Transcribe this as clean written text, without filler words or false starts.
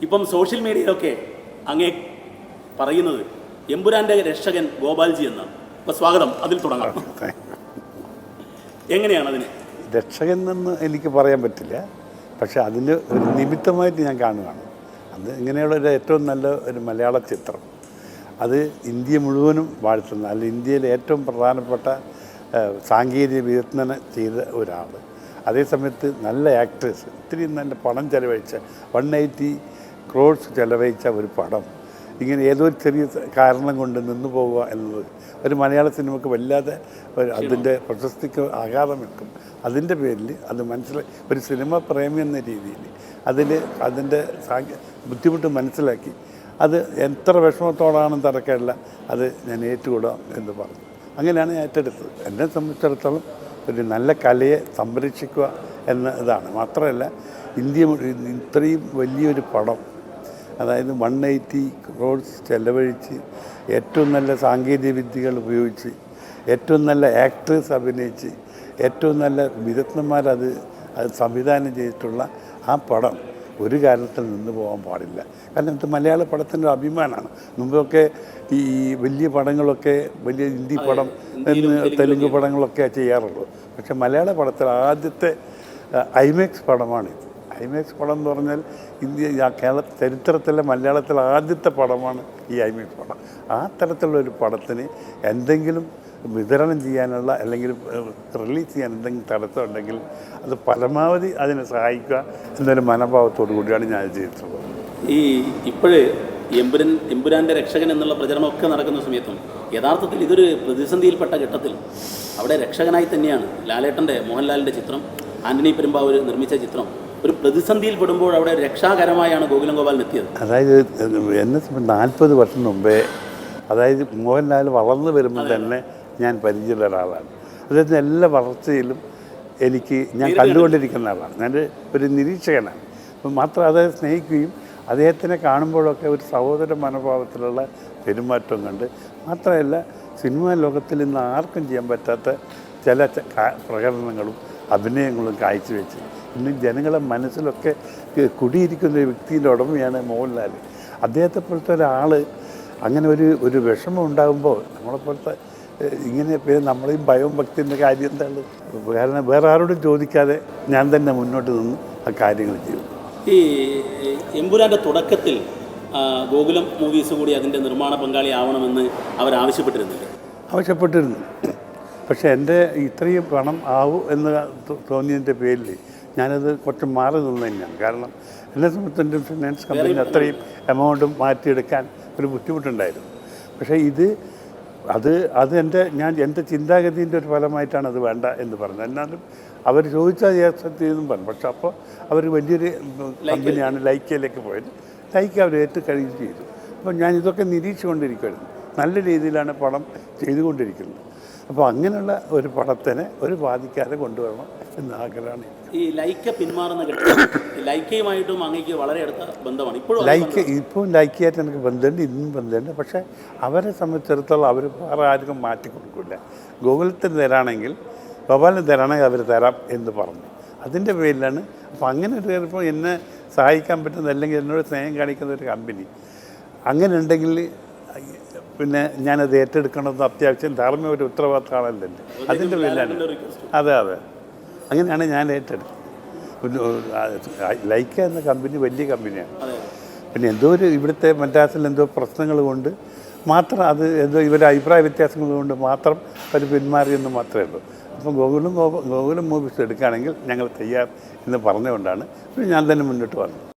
ഇപ്പം സോഷ്യൽ മീഡിയയിലൊക്കെ അങ്ങേ പറയുന്നത് എമ്പുരാൻ്റെ രക്ഷകൻ ഗോപാൽജി എന്നാണ്. അപ്പോൾ സ്വാഗതം, അതിൽ തുടങ്ങാം. എങ്ങനെയാണ് അതിന് രക്ഷകൻ എന്ന് എനിക്ക് പറയാൻ പറ്റില്ല, പക്ഷെ അതിന് ഒരു നിമിത്തമായിട്ട് ഞാൻ കാണുകയാണ്. അത് ഇങ്ങനെയുള്ള ഒരു ഏറ്റവും നല്ല ഒരു മലയാള ചിത്രം, അത് ഇന്ത്യ മുഴുവനും വാഴ്ത്തുന്ന, അല്ല ഇന്ത്യയിലെ ഏറ്റവും പ്രധാനപ്പെട്ട സാങ്കേതിക വിദഗ്ധന ചെയ്ത ഒരാൾ, അതേസമയത്ത് നല്ല ആക്ടേഴ്സ്, ഇത്തിരി നല്ല പണം ചെലവഴിച്ച 180 crores ചെലവഴിച്ച ഒരു പടം ഇങ്ങനെ ഏതോ ചെറിയ കാരണം കൊണ്ട് നിന്നു പോകുക എന്നത് ഒരു മലയാള സിനിമയ്ക്ക് വല്ലാതെ അതിൻ്റെ പ്രശസ്തിക്ക് ആഘാതം വെക്കും. അതിൻ്റെ പേരിൽ അത് ഒരു സിനിമ പ്രേമി എന്ന രീതിയിൽ അതിൻ്റെ ബുദ്ധിമുട്ട് മനസ്സിലാക്കി അത് എത്ര വിഷമത്തോടാണെന്ന് തറക്കേടില്ല, അത് ഞാൻ ഏറ്റുകൂടാം എന്ന് പറഞ്ഞു. അങ്ങനെയാണ് ഞാൻ ഏറ്റെടുത്തത്. എന്നെ സംബന്ധിച്ചിടത്തോളം ഒരു നല്ല കലയെ സംരക്ഷിക്കുക എന്ന ഇതാണ്. മാത്രമല്ല ഇന്ത്യ ഇത്രയും വലിയൊരു പടം, അതായത് 180 crores ചെലവഴിച്ച് ഏറ്റവും നല്ല സാങ്കേതിക വിദ്യകൾ ഉപയോഗിച്ച് ഏറ്റവും നല്ല ആക്ടേഴ്സ് അഭിനയിച്ച് ഏറ്റവും നല്ല വിദഗ്ധന്മാരത് സംവിധാനം ചെയ്തിട്ടുള്ള ആ പടം ഒരു കാരണത്തിൽ നിന്ന് പോകാൻ പാടില്ല. കാരണം ഇത് മലയാള പടത്തിൻ്റെ അഭിമാനമാണ്. മുമ്പൊക്കെ ഈ വലിയ പടങ്ങളൊക്കെ വലിയ ഹിന്ദി പടം തെലുങ്ക് പടങ്ങളൊക്കെ ചെയ്യാറുള്ളൂ. പക്ഷേ മലയാള പടത്തിൽ ആദ്യത്തെ ഐമാക്സ് പടമാണിത്. ഐമാക്സ് പടം എന്ന് പറഞ്ഞാൽ കേരള ചരിത്രത്തിലെ മലയാളത്തിലെ ആദ്യത്തെ പടമാണ് ഈ ഐമാക്സ് പടം. ആ തരത്തിലുള്ളൊരു പടത്തിന് എന്തെങ്കിലും വിതരണം ചെയ്യാനുള്ള അല്ലെങ്കിൽ റിലീസ് ചെയ്യാൻ എന്തെങ്കിലും തടസ്സമുണ്ടെങ്കിൽ അത് പരമാവധി അതിനെ സഹായിക്കുക എന്നൊരു മനോഭാവത്തോടു കൂടിയാണ് ഞാൻ ചെയ്തിട്ടുള്ളത്. ഈ ഇപ്പോഴേ എമ്പുരാൻ്റെ രക്ഷകൻ എന്നുള്ള പ്രചരണമൊക്കെ നടക്കുന്ന സമയത്തും യഥാർത്ഥത്തിൽ ഇതൊരു പ്രതിസന്ധിയിൽപ്പെട്ട ഘട്ടത്തിൽ അവിടെ രക്ഷകനായി തന്നെയാണ് ലാലേട്ടൻ്റെ, മോഹൻലാലിൻ്റെ ചിത്രം, ആൻ്റണി പെരുമ്പാവൂർ നിർമ്മിച്ച ചിത്രം ഒരു പ്രതിസന്ധിയിൽ പെടുമ്പോൾ അവിടെ രക്ഷാകരമായാണ് ഗോകുലം ഗോപാലിന് എത്തിയത്. അതായത് എന്നെ 40 വർഷം മുമ്പേ, അതായത് മോഹൻലാൽ വളർന്നു വരുമ്പോൾ തന്നെ ഞാൻ പരിചയമുള്ള ഒരാളാണ്. അദ്ദേഹത്തിൻ്റെ എല്ലാ വളർച്ചയിലും ഞാൻ കണ്ടുകൊണ്ടിരിക്കുന്ന ആളാണ്. ഞാൻ ഒരു നിരീക്ഷകനാണ്. അപ്പം മാത്രം അദ്ദേഹത്തെ സ്നേഹിക്കുകയും അദ്ദേഹത്തിനെ കാണുമ്പോഴൊക്കെ ഒരു സഹോദര മനോഭാവത്തിലുള്ള പെരുമാറ്റം കണ്ട്, മാത്രമല്ല സിനിമാ ലോകത്തിൽ ഇന്ന് ആർക്കും ചെയ്യാൻ പറ്റാത്ത ചില പ്രകടനങ്ങളും അഭിനയങ്ങളും കാഴ്ചവെച്ച് ഇന്ന് ജനങ്ങളെ മനസ്സിലൊക്കെ കുടിയിരിക്കുന്ന ഒരു വ്യക്തിയുടെ ഉടമയാണ് മോഹൻലാൽ. അദ്ദേഹത്തെ പോലത്തെ ഒരാൾ അങ്ങനെ ഒരു വിഷമം ഉണ്ടാകുമ്പോൾ നമ്മളെപ്പോലത്തെ ഇങ്ങനെ നമ്മളെയും ഭയവും ഭക്തിൻ്റെ കാര്യം എന്താണ്? കാരണം വേറെ ആരോടും ചോദിക്കാതെ ഞാൻ തന്നെ മുന്നോട്ട് നിന്ന് ആ കാര്യങ്ങൾ ചെയ്തു. ഈ എമ്പുരാൻ്റെ തുടക്കത്തിൽ ഗോകുലം മൂവീസ് കൂടി അതിൻ്റെ നിർമ്മാണ പങ്കാളി ആവണമെന്ന് ആവശ്യപ്പെട്ടിരുന്നു. പക്ഷേ എൻ്റെ ഇത്രയും പണം ആവും എന്ന് തോന്നിയതിൻ്റെ പേരിൽ ഞാനത് കുറച്ച് മാറി നിന്ന് തന്നെയാണ്. കാരണം എന്നെ സംബന്ധിച്ച് ഫിനാൻസ് കമ്പനി അത്രയും എമൗണ്ടും മാറ്റിയെടുക്കാൻ ഒരു ബുദ്ധിമുട്ടുണ്ടായിരുന്നു. പക്ഷേ അത് എൻ്റെ ചിന്താഗതിൻ്റെ ഒരു ഫലമായിട്ടാണ് അത് വേണ്ട എന്ന് പറഞ്ഞത്. എന്നാലും അവർ ചോദിച്ചാൽ സത്യമെന്നും പറഞ്ഞു. പക്ഷെ അപ്പോൾ അവർ വലിയൊരു കമ്പനിയാണ് ലൈക്കയിലേക്ക് പോയത്. ലൈക്ക അവർ കഴിയുകയും ചെയ്തു. അപ്പോൾ ഞാൻ ഇതൊക്കെ നിരീക്ഷിച്ചുകൊണ്ടിരിക്കുകയായിരുന്നു. നല്ല രീതിയിലാണ് പടം ചെയ്തുകൊണ്ടിരിക്കുന്നത്. അപ്പോൾ അങ്ങനെയുള്ള ഒരു പടത്തിനെ ഒരു ബാധിക്കാതെ കൊണ്ടുവരണം എന്ന ആഗ്രഹമാണ്. ഈ ലൈക്ക പിന്മാറുന്ന ലൈക്കയുമായിട്ടും അങ്ങേക്ക് വളരെ അടുത്ത ബന്ധമാണ് ഇപ്പോൾ ലൈക്കയായിട്ട് എനിക്ക് ബന്ധമുണ്ട്, ഇന്നും ബന്ധമുണ്ട്. പക്ഷേ അവരെ സംബന്ധിച്ചിടത്തോളം അവർ വേറെ ആർക്കും മാറ്റി കൊടുക്കില്ല. ഗോകുലത്തിന് തരാണെങ്കിൽ അവർ തരാം എന്ന് പറഞ്ഞു. അതിൻ്റെ പേരിലാണ്. അപ്പോൾ അങ്ങനെ ഒരു ചിലപ്പോൾ എന്നെ സഹായിക്കാൻ പറ്റുന്ന, അല്ലെങ്കിൽ എന്നോട് സ്നേഹം കാണിക്കുന്ന ഒരു കമ്പനി അങ്ങനെ ഉണ്ടെങ്കിൽ പിന്നെ ഞാനത് ഏറ്റെടുക്കണമെന്ന് അത്യാവശ്യം ധാർമ്മിക ഒരു ഉത്തരവാദിത്തമാണല്ലോ എൻ്റെ. അതിൻ്റെ പേരിലാണ്. അതെ അങ്ങനെയാണ് ഞാൻ ഏറ്റെടുത്തത്. ലൈക്ക എന്ന കമ്പനി വലിയ കമ്പനിയാണ്. പിന്നെ ഇവിടുത്തെ മദ്രാസിൽ പ്രശ്നങ്ങൾ കൊണ്ട് മാത്രം ഇവരുടെ അഭിപ്രായ വ്യത്യാസങ്ങൾ കൊണ്ട് മാത്രം അവർ പിന്മാറിയെന്ന് മാത്രമേ ഉള്ളൂ. അപ്പം ഗോകുലം മൂവീസ് എടുക്കുകയാണെങ്കിൽ ഞങ്ങൾ തയ്യാർ എന്ന് പറഞ്ഞുകൊണ്ടാണ് ഞാൻ തന്നെ മുന്നോട്ട് വന്നത്.